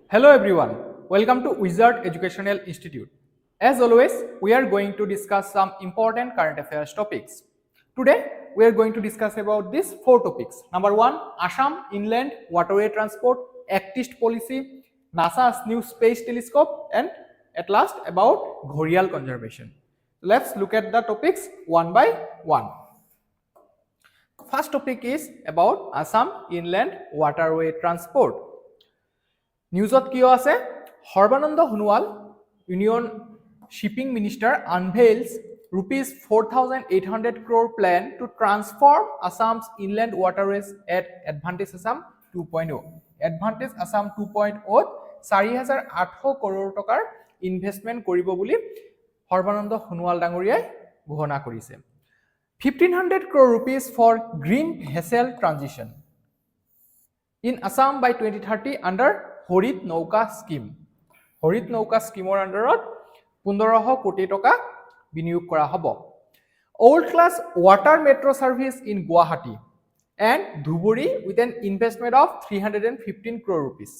Hello everyone, welcome to Wizard Educational Institute. As always, we are going to discuss some important current affairs topics. Today, we are going to discuss about these four topics. Number one, Assam Inland Waterway Transport Act East Policy, NASA's new space telescope, and at last about Ghorial conservation. Let's look at the topics one by one. First topic is about Assam Inland Waterway Transport. নিউজত কিয় আছে Sarbananda Sonowal union shipping minister unveils rupees 4,800 crore plan to transform Assam's inland waterways at Advantage Assam 2.0 Advantage Assam 2.0 4,800 crore টকাৰ investment কৰিব বুলি সৰ্বানন্দ সোণোৱাল ডাঙৰীয়াই ঘোষণা কৰিছে 1,500 crore rupees for green vessel transition in Assam by 2030 under হৰিত নৌকা স্কিম হৰিত নৌকা স্কিমৰ আন্ডাৰত 1500 কোটি টকা বিনিয়োগ কৰা হ'ব old class water metro service in Guwahati and Dhuburi with an investment of 315 crore rupees.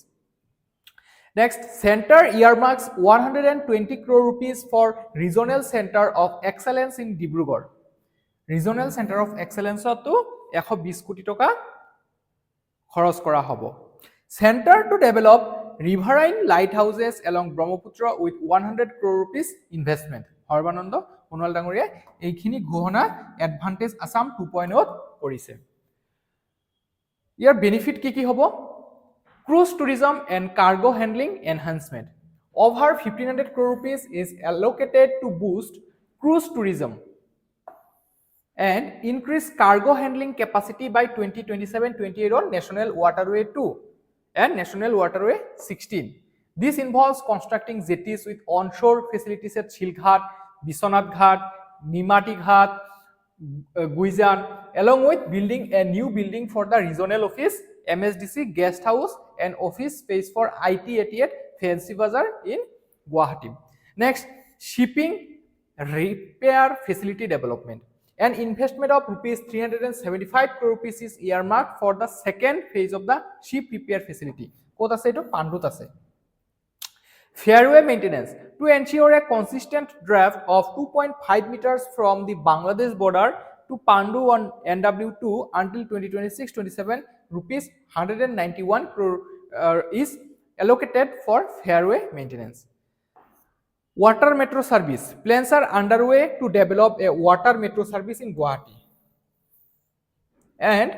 Next, center earmarks 120 crore rupees for regional center of excellence in Dibrugarh. Regional center of excellence to 120 কোটি টকা খৰচ কৰা হ'ব Center to develop riverine lighthouses along Brahmaputra with 100 crore rupees investment. Sarbananda Sonowal ডাঙৰীয়া এইখিনি ঘোষণা advantage Assam 2.0 কৰিছে ইয়াৰ benefit কি হ'ব cruise tourism and cargo handling enhancement. Over 1,500 crore rupees is allocated to boost cruise tourism and increase cargo handling capacity by 2027-28 on National Waterway 2. and National Waterway 16. This involves constructing jetties with onshore facilities at Shilghat, Biswanath Ghat, Nimati Ghat, Guijan, along with building a new building for the regional office, MSDC guest house and office space for IT at Fancy Bazaar in Guwahati. Next, shipping repair facility development. An investment of rupees 375 crore rupees is earmarked for the second phase of the ship repair facility. Kot ase eto Pandut ase. Fairway maintenance to ensure a consistent draft of 2.5 meters from the Bangladesh border to Pandu on NW2 until 2026-27 rupees 191 crore is allocated for fairway maintenance. Water metro service. Plans are underway to develop a water metro service in Guwahati. And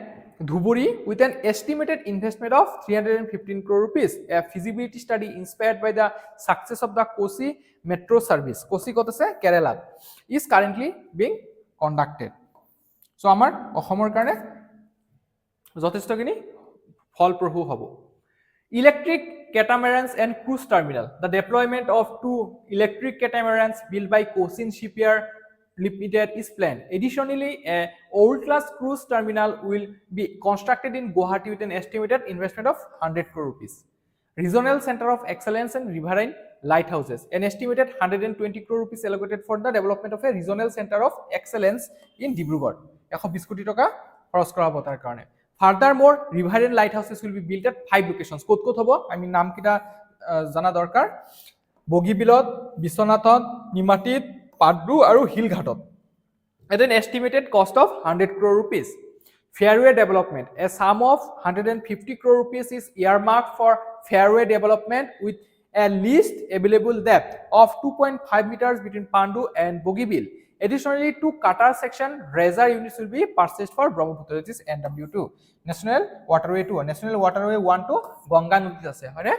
Dhuburi with an estimated investment of 315 crore rupees. A feasibility study inspired by the success of the Kosi metro service. Kosi kota se Kerala is currently being conducted. So amar Ohomor karone jothestogini ফলপ্ৰসূ হ'ব Electric catamarans and cruise terminal. The deployment of 2 electric catamarans built by Kosin Shipyard Limited is planned. Additionally, a world-class cruise terminal will be constructed in Guwahati with an estimated investment of 100 crore rupees. Regional Center of Excellence and Riverine Lighthouses. An estimated 120 crore rupees allocated for the development of a regional center of excellence in Dibrugarh. 120 কোটি টকা খৰচ কৰা হ'ব তাৰ কাৰণে Furthermore, riverine lighthouses will be built at 5 locations. Kot hobo? I mean, naam kita jana dorkar. Bogibilot, Biswanathot, Nimatit, Paddu, aru Hilghatot. At an estimated cost of 100 crore rupees. Fairway development. A sum of 150 crore rupees is earmarked for fairway development with a least available depth of 2.5 meters between Pandu and Bogibil. Additionally, 2 cutter section razor units will be purchased for Brahmaputra, that is NW2. National Waterway 2, National Waterway 1 to Ganga Nodi ase, hare?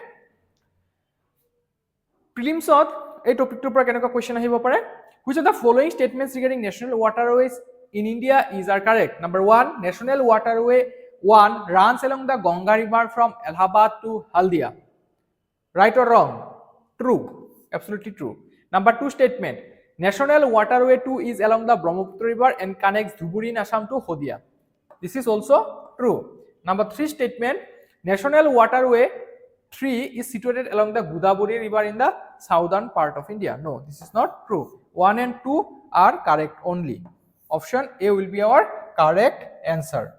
Prelims ot ei topic to pora kenoka question ahibo pare? Which of the following statements regarding national waterways in India are correct? Number 1, National Waterway 1 runs along the Ganga River from Allahabad to Haldia. Right or wrong? True, absolutely true. Number 2 statement. National Waterway 2 is along the Brahmaputra River and connects Dhuburi in Assam to Hodia. This is also true. Number 3 statement, National Waterway 3 is situated along the Godavari River in the southern part of India. No, this is not true. 1 and 2 are correct only. Option A will be our correct answer.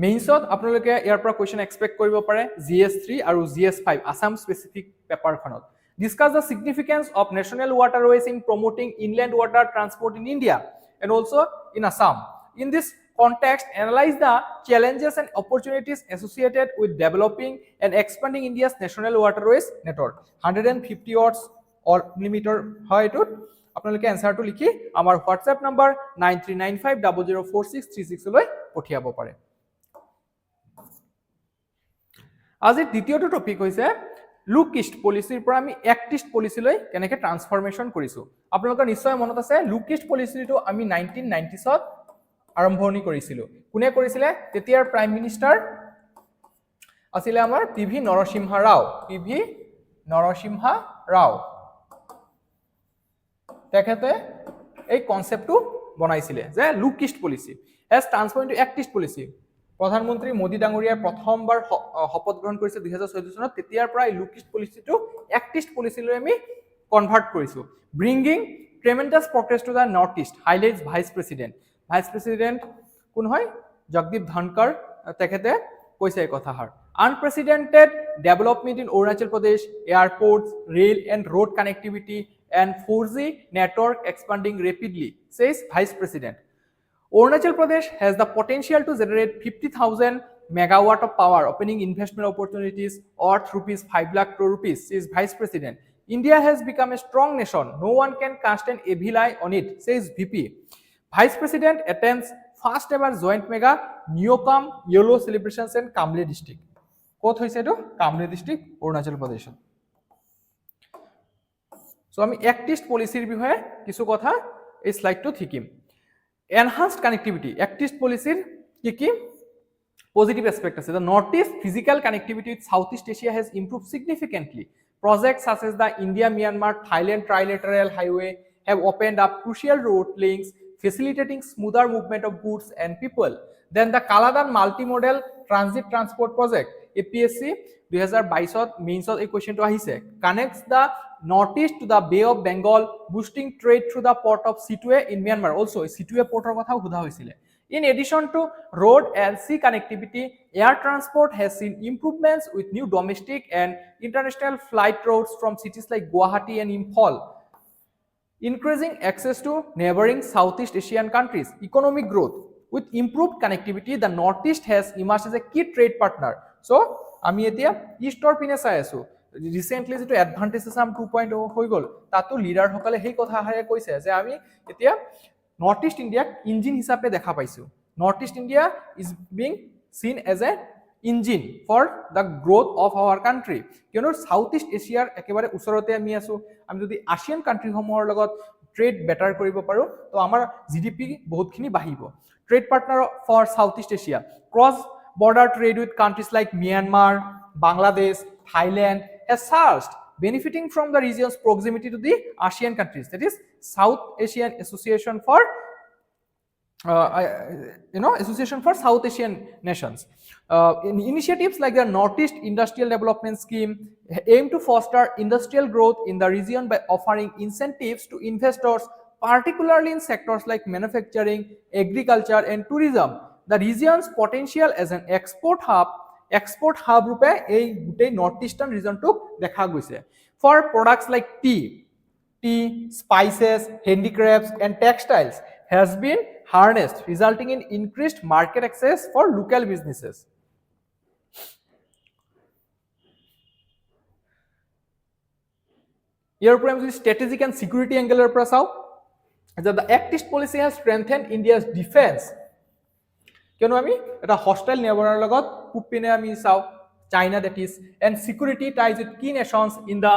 মেইনছত আপোনালোকে ইয়াৰ পৰা question expect কৰিব পাৰে GS3 আৰু GS5 Assam specific পেপাৰখনত discuss the significance of national waterways in promoting inland water transport in India and also in Assam. In this context, analyze the challenges and opportunities associated with developing and expanding India's national waterways network. 150 watts or millimeter হয় এটোত আপোনালোকে এনসাৰটো লিখি আমাৰ WhatsApp number 9395004636 লৈ পঠিয়াব পাৰে। আজিৰ দ্বিতীয়টো topic হৈছে লুক ইষ্ট পলিচিৰ পৰা আমি এক্ট ইষ্ট পলিচিলৈ কেনেকৈ ট্ৰান্সফৰমেশ্যন কৰিছোঁ। আপোনালোকৰ নিশ্চয় মনত আছে লুক ইষ্ট পলিচিটো আমি 1990ত আৰম্ভণি কৰিছিলোঁ। কোনে কৰিছিলে? তেতিয়াৰ প্ৰাইম মিনিষ্টাৰ আছিলে আমাৰ PV নৰসিম্হা ৰাও। PV নৰসিম্হা ৰাও তেখেতে এই কনসেপ্টটো বনাইছিলে যে look east policy has transform into act east policy. প্ৰধানমন্ত্ৰী মোদী ডাঙৰীয়াই প্ৰথমবাৰ শপত গ্ৰহণ কৰিছে 2014 চনত। তেতিয়াৰ পৰা লুক ইষ্ট পলিচিটো এক্ট ইষ্ট পলিচিলৈ আমি কনভাৰ্ট কৰিছোঁ। Bringing tremendous progress to the north east highlights vice president. Vice president কোন হয়? জগদীপ ধনখড় তেখেতে কৈছে এই কথাষাৰ। Unprecedented development in Arunachal Pradesh, airports, rail and road connectivity and 4G network expanding rapidly, says Vice President. Arunachal Pradesh has the potential to generate 50,000 megawatt of power, opening investment opportunities worth rupees 5 lakh crore rupees, says Vice President. India has become a strong nation. No one can cast an evil eye on it, says VP. Vice President attends first ever joint mega Neocam YOLO celebrations in Kamle district. Kot hoise etu? Kamle district, Arunachal Pradesh. So আমি act east পলিচিৰ বিষয়ে কিছু কথা এই স্লাইডটো শিকিম। Enhanced connectivity act east পলিচিৰ কি কি positive aspect আছে। The Northeast physical connectivity with Southeast Asia has improved significantly. Projects such as the India-Myanmar-Thailand trilateral highway have opened up crucial road links, facilitating smoother movement of goods and people. Then the Kaladan multimodal transit transport project APSC 2022 মেইনছত এই কোৱেশ্চনটো আহিছে। Connects the Northeast to the Bay of Bengal, boosting trade through the port of Situe in Myanmar. Also, Situe portor কথাও সোধা হৈছিলে। In addition to road and sea connectivity, air transport has seen improvements with new domestic and international flight routes from cities like Guwahati and Imphal, increasing access to neighboring Southeast Asian countries. Economic growth. With improved connectivity, the Northeast has emerged as a key trade partner. So, আমি এতিয়া ইষ্টৰ পিনে চাই আছো। Recently যেটো advantage Assam 2.0 হৈ গল, তাতো leader সকলে সেই কথাৰে কৈছে যে আমি এতিয়া নৰ্থ ইষ্ট ইণ্ডিয়াক ইঞ্জিন হিচাপে দেখা পাইছো। North east India is being seen as a engine for the growth of our country. কিয়নো সাউথ ইষ্ট এছিয়াৰ একেবাৰে ওচৰতে আমি আছো। আমি যদি এছিয়ান কাণ্ট্ৰিসমূহৰ লগত ট্ৰেড বেটাৰ কৰিব পাৰো তো আমাৰ GDP বহুতখিনি বাঢ়িব। Trade partner for south east Asia, cross border trade with countries like Myanmar, Bangladesh, Thailand has surged, benefiting from the region's proximity to the ASEAN countries. That is South Asian Association for Association for South Asian Nations. Initiatives like the Northeast Industrial Development Scheme aim to foster industrial growth in the region by offering incentives to investors, particularly in sectors like manufacturing, agriculture, and tourism. The region's potential as an export hub rupe ei gutei northeastern region tok dekha goise for products like tea, spices, handicrafts and textiles has been harnessed, resulting in increased market access for local businesses. Here from the strategic and security angle er pora sao that the Act East policy has strengthened India's defense. কিয়নো আমি এটা hostile নেবাৰৰ লগত পুপিনে আমি চাও China, that is, and security ties with key nations in the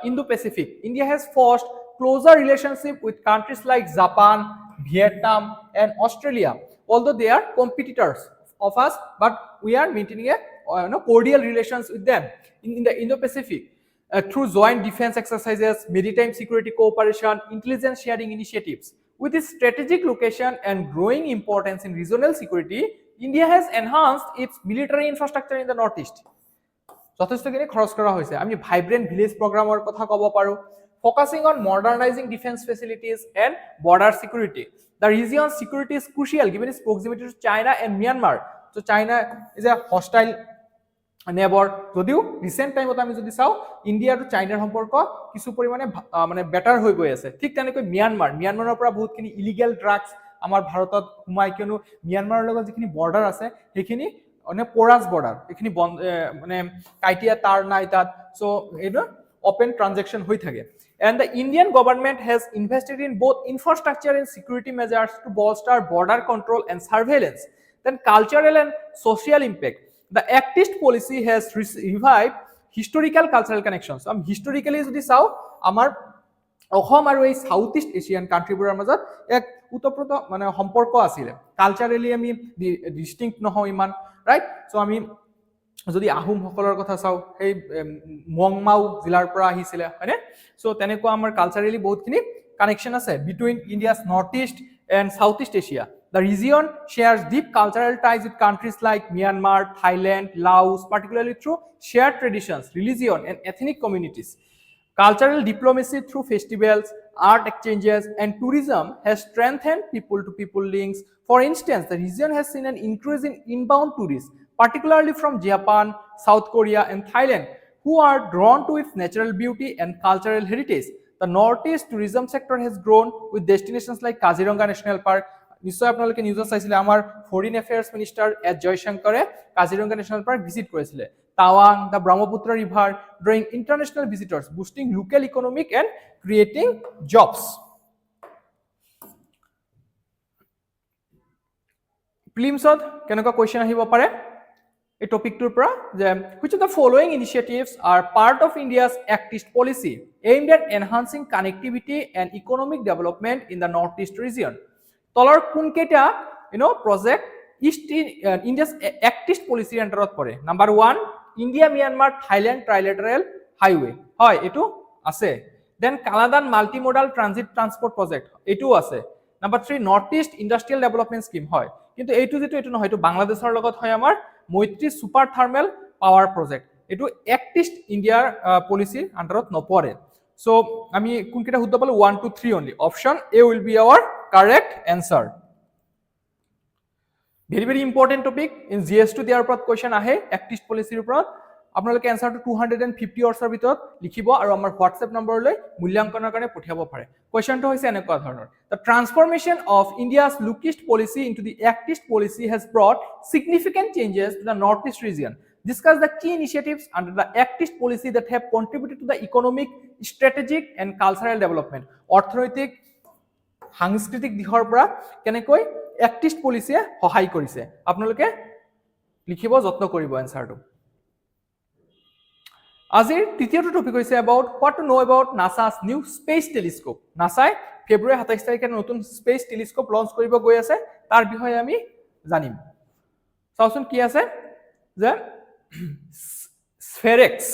Indo-Pacific. India has forged closer relationship with countries like Japan, Vietnam, and Australia. Although they are competitors of us, but we are maintaining a cordial relations with them in the Indo-Pacific through joint defense exercises, maritime security cooperation, intelligence sharing initiatives. With its strategic location and growing importance in regional security, India has enhanced its military infrastructure in the Northeast. যথেষ্টখিনি খৰচ কৰা হৈছে। আমি vibrant village প্ৰগ্ৰামৰ কথা ক'ব পাৰো, focusing on modernizing defense facilities and border security. The region's security is crucial given its proximity to China and Myanmar. So China is a hostile নেবৰ যদিও recent টাইমত আমি যদি চাও ইন্ডিয়া আৰু চাইনাৰ সম্পৰ্ক কিছু পৰিমাণে মানে বেটাৰ হৈ গৈ আছে ঠিক তেনেকৈ মিয়ানমাৰৰ পৰা বহুতখিনি ইলিগেল ড্ৰাগছ আমাৰ ভাৰতত সোমাই কিয়নো মিয়ানমাৰৰ লগত যিখিনি বৰ্ডাৰ আছে সেইখিনি মানে পৰাজ বৰ্ডাৰ এইখিনি মানে কাইটিয়া তাৰ নাই তাত সো এইটো open transaction হৈ থাকে and the Indian government has invested in both infrastructure and security measures to bolster border control and surveillance then cultural and social impact the Act East policy has revived historical cultural connections historically যদি চাও আমাৰ অসম আৰু এই south east Asian কান্ট্ৰিবোৰৰ মাজত এক উতপ্ৰোত মানে সম্পৰ্ক আছিল কালচাৰেলি আমি ডিস্টিংক্ট নহয় ইমান ৰাইট সো আমি যদি আহোম সকলৰ কথা চাও এই মংমাও জিলাৰ পৰা আহিছিল হয়নে সো তেনেকুৱা আমাৰ কালচাৰেলি বহুতখিনি কানেকশন আছে between India's north east and south east Asia The region shares deep cultural ties with countries like Myanmar, Thailand, Laos, particularly through shared traditions, religion, and ethnic communities. Cultural diplomacy through festivals, art exchanges, and tourism has strengthened people-to-people links. For instance, the region has seen an increase in inbound tourists, particularly from Japan, South Korea, and Thailand, who are drawn to its natural beauty and cultural heritage. The Northeast tourism sector has grown with destinations like Kaziranga National Park. নিশ্চয় আপোনালোকে নিউজত চাইছিলে আমাৰ foreign এফেয়াৰ্স minister S জয়শংকৰে Kaziranga national park visit কৰিছিলে টাৱাং the Brahmaputra river drawing international visitors boosting local economic and creating jobs প্লিমছত কেনেকুৱা কুৱেশ্যন আহিব পাৰে এই টপিকটোৰ পৰা যে which of the following initiatives are part of India's Act East policy aimed at enhancing connectivity and economic development in the Northeast region তলৰ কোনকেইটা project east India's act east পলিচিৰ আণ্ডাৰত পৰে number 1 India Myanmar Thailand trilateral highway হয় এটো আছে then Kaladan multimodal transit transport project এটো আছে number 3 north east industrial development scheme হয় কিন্তু এইটো যেটো এটো নহয় এটো বাংলাদেশৰ লগত হয় আমাৰ মৈত্ৰী সুপাৰ থাৰ্মেল পাৱাৰ প্ৰজেক্ট এটো এক্ট ইষ্ট ইণ্ডিয়াৰ পলিচিৰ আণ্ডাৰত নপৰে সো আমি কোনকেইটা শুদ্ধ পালো 1 2 3 only option A will be our correct answer very important topic in GS2 দিয়াৰ ওপৰত কোৱেশ্চন আহে এক্ট ইষ্ট পলিচিৰ ওপৰত আপোনালোকে এনসাৰটো 250 অৰ্ছৰ ভিতৰত লিখিব আৰু আমাৰ WhatsApp নম্বৰলৈ মূল্যাংকনৰ কাৰণে পঠিয়াব পাৰে কোৱেশ্চনটো হৈছে এনেকুৱা ধৰণৰ the transformation of India's look east policy into the act east policy has brought significant changes to the northeast region discuss the key initiatives under the act east policy that have contributed to the economic strategic and cultural development অৰ্থনৈতিক সাংস্কৃতিক দিশৰ পৰা কেনেকৈ act east পলিচিয়ে সহায় কৰিছে আপোনালোকে লিখিব যত্ন কৰিব এনসাৰটো আজিৰ তৃতীয়টো টপিক হৈছে about what to know about NASA's new space telescope নাসাই ফেব্ৰুৱাৰী 27 তাৰিখে নতুন স্পেচ টেলিস্কোপ লঞ্চ কৰিব গৈ আছে তাৰ বিষয়ে আমি জানিম চাওচোন কি আছে যে স্ফেৰেক্স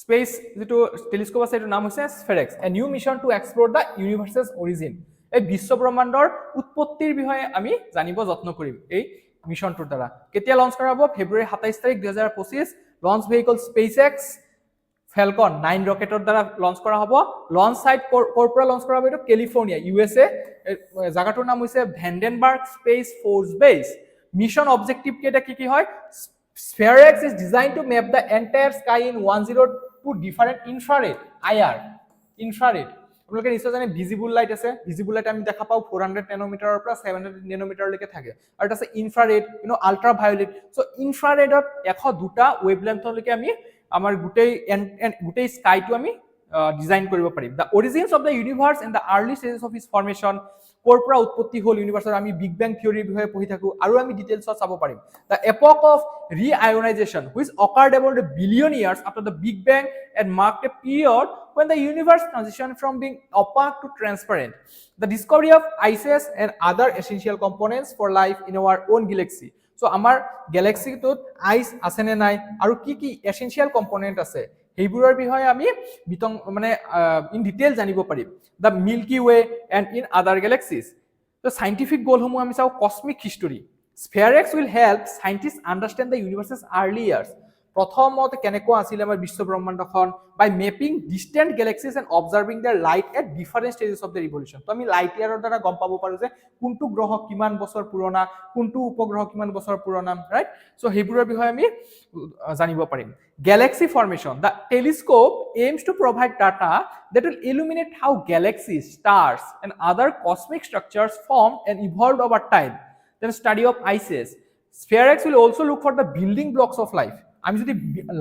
স্পেচ যেটো টেলিস্কোপ আছে এটো নাম হৈছে স্ফেৰেক্স a new mission to explore the universe's origin এই বিশ্ব ব্ৰহ্মাণ্ডৰ উৎপত্তিৰ বিষয়ে আমি জানিব যত্ন কৰিম এই মিশনটোৰ দ্বাৰা কেতিয়া লঞ্চ কৰা হ'ব ফেব্ৰুৱাৰী 27 তাৰিখ 2025 লঞ্চ ভেহিকল স্পেসএক্স ফ্যালকন 9 ৰকেটৰ দ্বাৰা লঞ্চ কৰা হ'ব লঞ্চ সাইট পৰা লঞ্চ কৰা হ'ব এটো কেলিফৰ্নিয়া USA জাগাটোৰ নাম হৈছে Vandenberg space force base mission objective কেটা কি হয় SphereX is designed to map the entire sky in 102 different infrared IR infrared আপোনালোকে নিশ্চয় জানে ভিজিবল লাইট আছে ভিজিবল লাইট আমি দেখা পাও 400 নেনোমিটাৰৰ পৰা 700 নেনোমিটাৰ লৈকে থাকে আৰু এটা আছে ইনফ্ৰাৰেড আল্ট্ৰা ভায়োলেট সো ইনফ্ৰাৰেডত 102টা ওয়েভলেন্থলৈকে আমি আমাৰ গুটেই স্কাইটো আমি ডিজাইন কৰিব পাৰিম the origins of the universe and the early stages of its formation কৰ পৰা উৎপত্তি হল ইউনিভাৰ্সৰ আমি বিগ ব্যাং থিওৰিৰ বিষয়ে পঢ়ি থাকো আৰু আমি ডিটেইলছত চাব পাৰিম the epoch of reionization which occurred about a billion years after the big bang and marked a period when the universe transitioned from being opaque to transparent the discovery of ices and other essential components for life in our own galaxy so আমাৰ গ্যালাক্সিটোত আইস আছে নে নাই আৰু কি essential component আছে হেইবোৰৰ বিষয়ে আমি মানে ইন ডিটেইল জানিব পাৰিম the milky way and in other galaxies so scientific goal সমূহ আমি চাও cosmic history SphereX will help scientists understand the universe's early years প্ৰথমতে কেনেকুৱা আছিল আমাৰ বিশ্ব ব্ৰহ্মাণ্ডখন by mapping distant galaxies and observing their light at different stages of their evolution. তো আমি লাইট ইয়াৰৰ দ্বাৰা গম পাব পাৰো যে কোনটো গ্ৰহ কিমান বছৰ পুৰণা, কোনটো উপগ্ৰহ কিমান বছৰ পুৰণা, ৰাইট? সো সেইবোৰৰ বিষয়ে আমি জানিব পাৰিম। Galaxy formation. The telescope aims to provide data that will illuminate how galaxies, stars, and other cosmic structures formed and evolved over time. Then study of ices. SphereX will also look for the building blocks of life. আমি যদি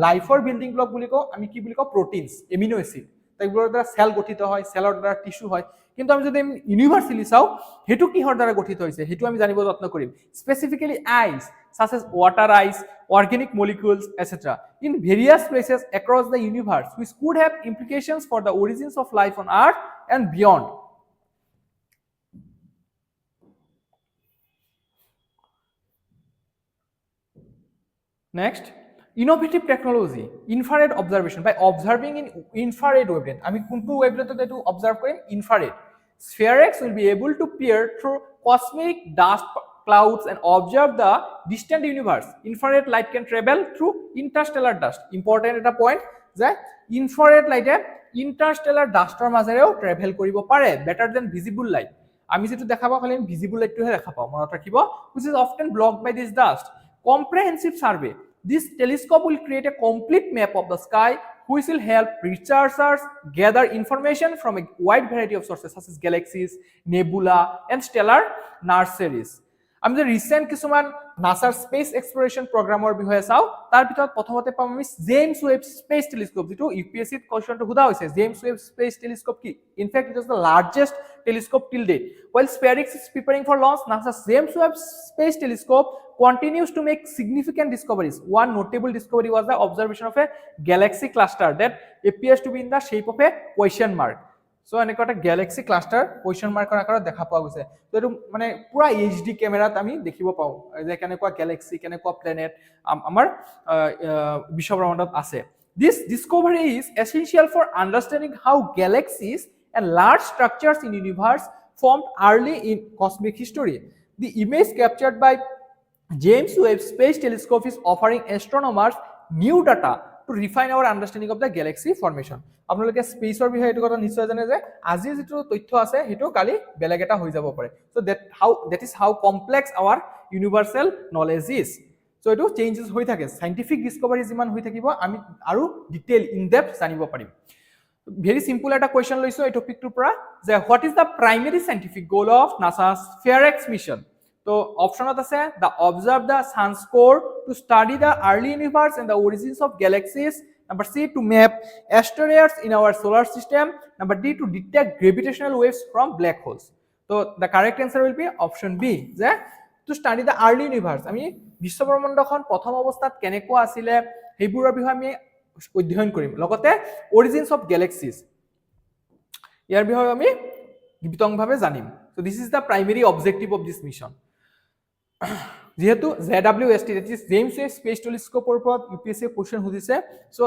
লাইফৰ building block বুলি কওঁ, আমি কি বুলি কওঁ? Proteins, amino acid. এইবোৰৰ দ্বাৰা সেল গঠিত হয়, সেলৰ দ্বাৰা টিস্যু হয়। কিন্তু আমি যদি ইউনিভাৰ্সেলি চাওঁ, হেতু কিহৰ দ্বাৰা গঠিত হৈছে হেতু আমি জানিব যত্ন কৰিম। Specifically ice such as water ice, organic molecules, etc. in various places across the universe, which could have implications for the origins of life on Earth and beyond. Next, innovative technology, infrared observation. By observing in infrared wavelength, আমি কোনটো wavelength এটো observe কৰিম? Infrared. SphereX will be able to peer through cosmic dust clouds and observe the distant universe. Infrared light can travel through interstellar dust. Important এটা point যে infrared light এ interstellar dustৰ মাজেৰেও travel কৰিব পাৰে, better than visible light. আমি যেটো দেখা পাওঁ খালি visible light টোহে দেখা পাওঁ, মনত ৰাখিব, which is often blocked by this dust. Comprehensive survey. This telescope will create a complete map of the sky, which will help researchers gather information from a wide variety of sources such as galaxies, nebula, and stellar nurseries. আমি যে recent কিছুমান নাসাৰ space এক্সপ্লোৰেশন প্ৰগ্ৰামৰ বিষয়ে চাও, তাৰ ভিতৰত প্ৰথমতে পাম আমি জেমস ওয়েব স্পেস টেলিস্কোপ, যেটো ইউপিএসসি কোৱেশ্চনটো সোধা হৈছে। জেমস ওয়েব স্পেস টেলিস্কোপ কি? In fact, it is the largest telescope till date. While SpaceX is preparing for launch, NASA's James Webb Space Telescope continues to make significant discoveries. One notable discovery was the observation of a galaxy cluster that appears to be in the shape of a question mark. So এনেকুৱা এটা Galaxy cluster question মাৰ্কৰ আকাৰত দেখা পোৱা গৈছে। তো এটো মানে পুৰা এইচডি ক্যামেৰাত আমি দেখিব পাওঁ যে কেনেকুৱা গ্যালাক্সি, কেনেকুৱা প্ল্যানেট আমাৰ বিশ্ব ব্ৰহ্মাণ্ডত আছে। This discovery is essential for understanding how galaxies and large structures in universe formed early in cosmic history. The image captured by James Webb Space Telescope is offering astronomers new data to refine our understanding of the galaxy formation. আপোনালোকে স্পেসৰ বিষয়ে এটো কথা নিশ্চয় জানে যে আজি যেটো তথ্য আছে হেটো কালি বেলেগ এটা হৈ যাব পাৰে। So that is how complex our universal knowledge is. So এটো চেঞ্জেস হৈ থাকে, সাইন্টিফিক ডিসকভাৰি যিমান হৈ থাকিব আমি আৰু ডিটেইল ইন ডেপথ জানিব পাৰিম। ভেৰি সিম্পল এটা কোয়েশ্চন লৈছো এই টপিকটোৰ পৰা যে what is the primary scientific goal of নাসা's SphereX মিশন। তো অপশনত আছে the observe the sun's core, to study the early universe and the origins of galaxies. Number C, to map asteroids in our solar system. Number D, to detect gravitational waves from black holes. So the correct answer will be option B, যে to study the early universe. আমি বিশ্ব ব্ৰহ্মাণ্ডখন প্ৰথম অৱস্থাত কেনেকুৱা আছিল সেইবোৰৰ বিষয়ে আমি অধ্যয়ন কৰিম, লগতে অৰিজিনছ অফ গেলাক্সিজ ইয়াৰ বিষয়ে আমি বিতংভাৱে জানিম। So this is the primary objective of this mission. যেহেতু ZWST, that is James Webb Space Telescope ওপৰত UPSC কোৱেশ্চন সুধিছে, so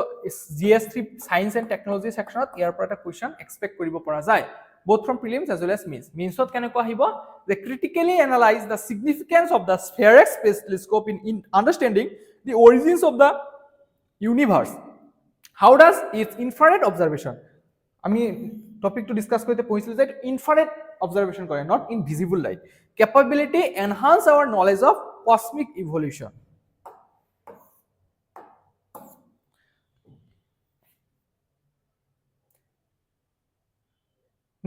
GS3 science and technology সেকশনত ইয়াৰ পৰা এটা কোৱেশ্চন এক্সপেক্ট কৰিব পৰা যায়, both from prelims as well as mains. Mainsত কেনেকুৱা আহিব যে critically analyze the significance of the SphereX Space Telescope in understanding the origins of the universe. How does its infrared observation, আমি টপিকটো ডিসকাস করতে পৌঁছলো যে ইনফ্রারেড অবজারভেশন করে, not in visible light, capability enhance our knowledge of cosmic evolution.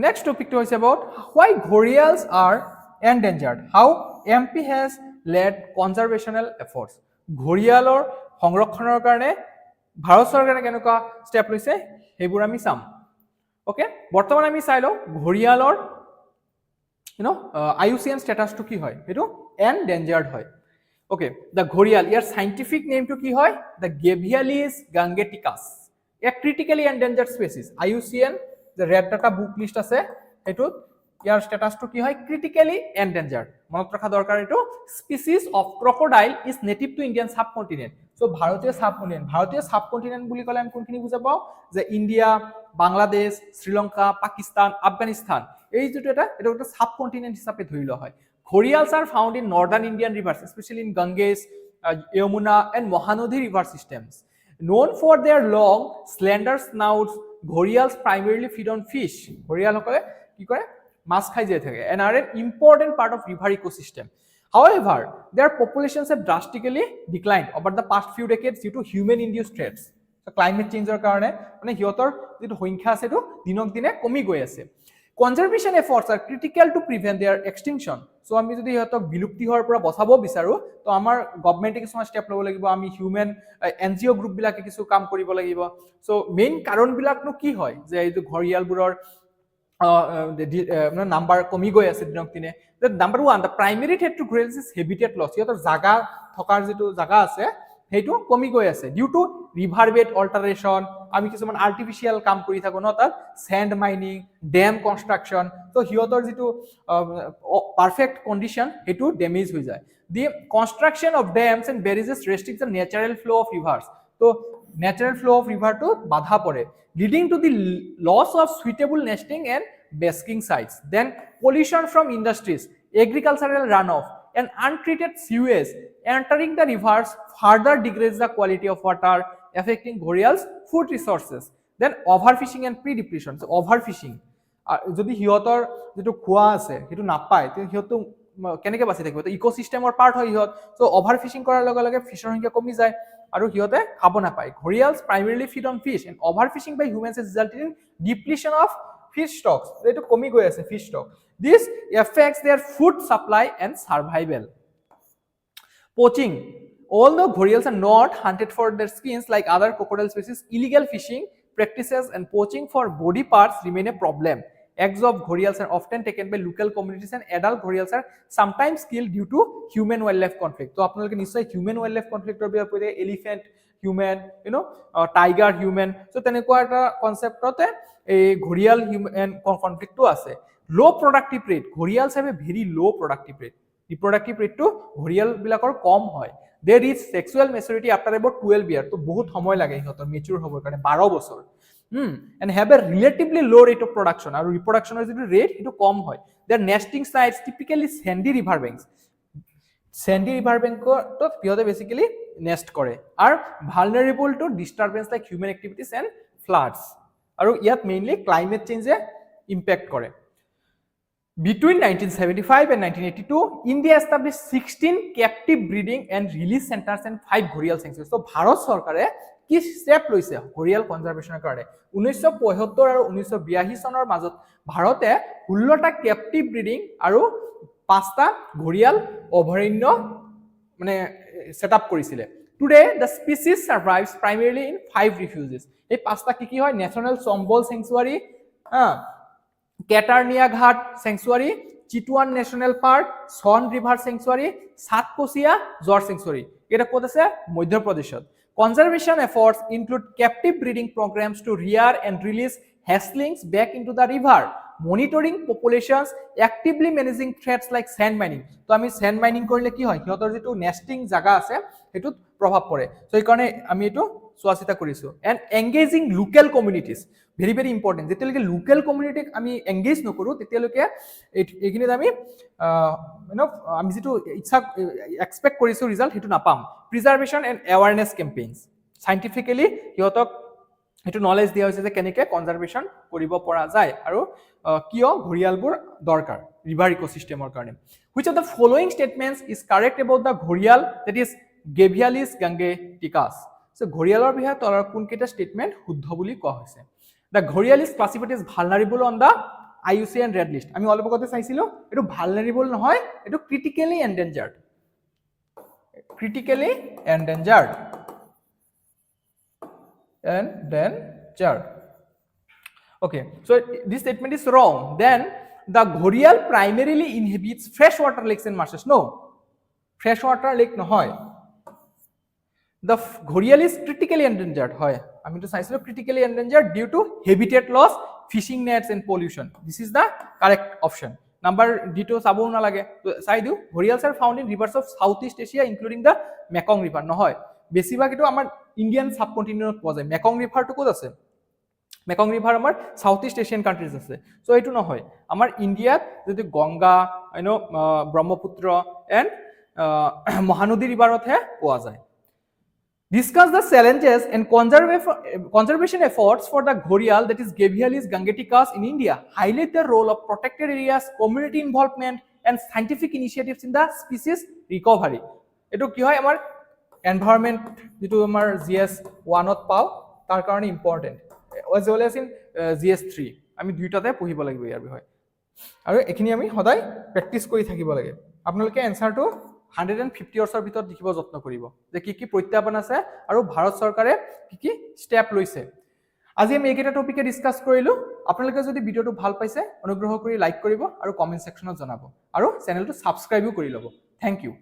Next টপিকটো হৈছে about why ঘৰিয়ালস are endangered, how MP has led conservational efforts. ঘৰিয়ালৰ সংৰক্ষণৰ কাৰণে ভাৰত চৰকাৰে কেনেকুৱা ষ্টেপ লৈছে সেইবোৰ আমি চাম। ওকে, বৰ্তমান আমি চাই লওঁ ঘৰিয়ালৰ IUCN স্ট্যাটাসটো কি হয়, এটো এনডেঞ্জাৰ্ড হয়। ওকে, দ্য ঘৰিয়াল, ইয়াৰ সাইন্টিফিক নেমটো কি হয়? The Gavialis gangeticus, a critically endangered species. IUCN যে ৰেড ডাটা বুক লিষ্ট আছে এটোত ইয়াৰ স্ট্যাটাসটো কি হয়? ক্ৰিটিক্যালি এনডেঞ্জাৰ্ড। মনত ৰাখা দৰকাৰ, এটো species of crocodile is native to Indian subcontinent. So ভাৰতীয় সাবকন্টিনেন্ট বুলি ক'লে আমি কোনখিনি বুজা পাওঁ যে ইণ্ডিয়া, বাংলাদেশ, শ্রীলঙ্কা, পাকিস্তান, আফগানিস্তান, এই যেটো এটা সাবকন্টিনেন্ট হিচাপে ধৰি লোৱা হয়। ঘৰিয়ালস are found in northern Indian rivers, especially in Ganges, Yamuna and Mahanadi river systems. known for their long slender snouts, ghorials primarily feed on fish. Gharial সকলে কি কৰে মাছ খাই জীয়াই থাকে and are an important part of river ecosystem. However, their populations have drastically declined over the past few decades due to human induced threats. So climate change কাৰণে মানে হিয়তৰ যেটো সংখ্যা আছে এটো দিনক দিনে কমি গৈ আছে. Conservation efforts are critical to prevent their extinction. So আমি যদি হিয়তক বিলুপ্তি হোৱাৰ পৰা বচাব বিচাৰো তো আমাৰ গভৰ্নমেন্টে কিছুমান স্টেপ ল'ব লাগিব, আমি হিউম্যান এনজিও গ্ৰুপ বিলাকে কিছু কাম কৰিব লাগিব. সো মেইন কাৰণ বিলাকনো কি হয় যে এই ঘৰিয়ালবোৰৰ নাম্বাৰ কমি গৈ আছে দিনক দিনে. Number 1, the primary threat to ঘৰিয়ালছ is habitat loss. হিয়তৰ জাগা থকাৰ যেটো জাগা আছে হেইটো কমি গৈ আছে ডিউ টু ৰিভাৰ বেড অল্টাৰেশন, আমি কিছুমান আৰ্টিফিশিয়াল কাম কৰি থাকো ন, তাত স্যান্ড মাইনিং, ড্যাম কনস্ট্ৰাকশন, তো হিয়তৰ যেটো পাৰফেক্ট কন্ডিশন হেতু ড্যামেজ হৈ যায়. The construction of dams and barrages restrict the natural flow of rivers. তো ন্যাচারাল ফ্লো অফ রিভার তো বাধা পড়ে, leading to the loss of suitable nesting and basking sites. Then pollution from industries, agricultural runoff and untreated sewage entering the rivers further degrades the quality of water, affecting ghorials food resources. Then overfishing and predepletion. So overfishing যদি হিয়তৰ যেটো খোৱা আছে হেতু নাপায় তে হিয়তো কেনেকে বাচি থাকিব, তো ইকোসিস্টেমৰ পাৰ্ট হয় হিয়ত. সো overfishing কৰাৰ লগে লগে ফিশৰ সংখ্যা কমি যায় আৰু হিয়তে খাব নাপায়. ঘৰিয়ালছ primarily feed on fish and overfishing by humans has resulted in depletion of fish stocks. এটো কমি গৈ আছে fish stock. This affects their food supply and survival. Poaching. Although ghorials are not hunted for their skins like other crocodile species, illegal fishing practices and poaching for body parts remain a problem. Eggs of ghorials are often taken by local communities and adult ghorials are sometimes killed due to human wildlife conflict. So আপোনালোকে নিশ্চয় human wildlife conflict ৰ বিষয়ে elephant human, tiger human, so তেনেকুৱা এটা কনসেপ্টতে এই gharial human কনফ্লিক্টটো আছে. Low productive rate, gharials have a very low productive rate. Reproductive ৰেটটো ঘৰিয়াল বিলাকৰ কম হয়. They reach sexual maturity after about 12 year, তো বহুত সময় লাগে ইহঁতৰ মেচুৰ হ'বৰ কাৰণে 12 বছৰ. And have a relatively low rate of production, আৰু ৰিপ্ৰডাকশনৰ যেটো ৰেট সেইটো কম হয়. Their nesting sites typically sandy river banks. Sandy river বেংকত পিয়তে বেসিক্যালি নেস্ট কৰে আৰু vulnerable to disturbance like human activities and floods. আৰু ইয়াত মেইনলি ক্লাইমেট চেঞ্জে ইম্প্যাক্ট কৰে. Between 1975 and 1982, India established 16 captive breeding and release centers and 5 ghorial sanctuaries. So, Bharat চৰকাৰে কি স্টেপ লৈছে ঘৰিয়াল কনজাৰভেশনৰ কাৰণে? 1975 আৰু 1982 চনৰ মাজত ভাৰতে 16টা কেপটিভ ব্ৰিডিং আৰু 5টা ঘৰিয়াল অভয়াৰণ্য মানে সেটআপ কৰিছিলে. Today, the species survives primarily in 5 refuges. এই 5টা কি হয়? ন্যাশনাল চম্বল স্যাংচুয়ারি, কেটারনিয়া ঘাট স্যাংচুয়ারি, চিটওয়ান ন্যাশনাল পার্ক, সন রিভার স্যাংচুয়ারি, সাতকোচিয়া জর স্যাংচুয়ারি. এটা কোথা আছে? মধ্যপ্রদেশত. Conservation efforts include captive breeding programs to rear and release hatchlings back into the river, monitoring populations, actively managing threats like sand mining. তো আমি sand mining কৰিলে কি হয়? হিয়তৰ যেটো নেস্টিং জাগা আছে হেতুত প্ৰভাৱ পৰে. সো এই কাৰণে আমি এটো চোৱাচিতা কৰিছো. And engaging local communities, very very important. যেতিয়ালৈকে লোকেল কমিউনিটিক আমি এংগেজ নকৰো তেতিয়ালৈকে এইখিনিত আমি আমি যেটো ইচ্ছা এক্সপেক্ট কৰিছো ৰিজাল্ট হেতু নাপাম. প্ৰিজাৰ্ভেশ্যন এণ্ড এৱাৰনেছ কেম্পেইনছ, সাইন্টিফিক্যালি হিয়তক হেতু নলেজ দিয়া হৈছে যে কেনেকৈ কনজাৰভেশ্যন কৰিব পৰা যায় আৰু কিয় ঘৰিয়ালবোৰ দৰকাৰ ৰিভাৰ ইকোসিস্টেমৰ কাৰণে. Which of the following statements is correct about the gharial, that is Gavialis gangeticus? So ঘৰিয়ালৰ বিষয়ে তলৰ কোনকেইটা ষ্টেটমেন্ট শুদ্ধ বুলি কোৱা হৈছে? The ghorial is classified as vulnerable on the IUCN red list. আমি অলপ আগতে চাইছিলো এটো vulnerable নহয়, এটো critically endangered. Critically endangered. Endangered. Okay, so this statement is wrong. Then the ghorial primarily inhabits freshwater lakes and marshes. No, freshwater lake নহয়. The ghorial is critically endangered. হয়, আমি তো চাইছিলো critically endangered due to habitat loss, fishing nets and pollution. This is the correct option. Number D2 চাবও না লাগে, তো চাই দিও. Ghorials are found in rivers of Southeast Asia including the Mekong river. নহয়, বেছিভাগ এটো আমাৰ ইন্ডিয়ান সাবকন্টিনেন্টত পোৱা যায়. Mekong river তো ক'ত আছে? Mekong river আমাৰ সাউথ ইষ্ট এছিয়ান কান্ট্ৰিজ আছে. সো এটো নহয়, আমাৰ ইন্ডিয়াত যদি গংগা, ব্ৰহ্মপুত্ৰ এন্ড মহানদী ৰিভাৰতহে পোৱা যায়. Discuss the challenges and conservation efforts for the ghorial, that is Gavialis gangeticus in India. Highlight the role of protected areas, community involvement, and scientific initiatives in the species recovery. Eto ki hoy amar environment যেটো আমাৰ GS 1 ত পাও তাৰ কাৰণে important as well as in GS 3 আমি দুইটাতে পঢ়িব লাগিব ইয়াৰ বিষয়ে আৰু এখিনি আমি সদায় প্ৰেক্টিস কৰি থাকিব লাগে আপোনালোকে এনসাৰটো 150 ইয়াৰ্ছৰ ভিতৰত লিখিব যত্ন কৰিব যে কি প্ৰত্যাহ্বান আছে আৰু ভাৰত চৰকাৰে কি ষ্টেপ লৈছে আজি আমি এইকেইটা টপিকে ডিসকাস কৰিলো আপোনালোকে যদি ভিডিওটো ভাল পাইছে অনুগ্ৰহ কৰি লাইক কৰিব আৰু কমেন্ট সেকশনত জনাব আৰু চেনেলটো সাবস্ক্ৰাইবও কৰি ল'ব থ্যাংক ইউ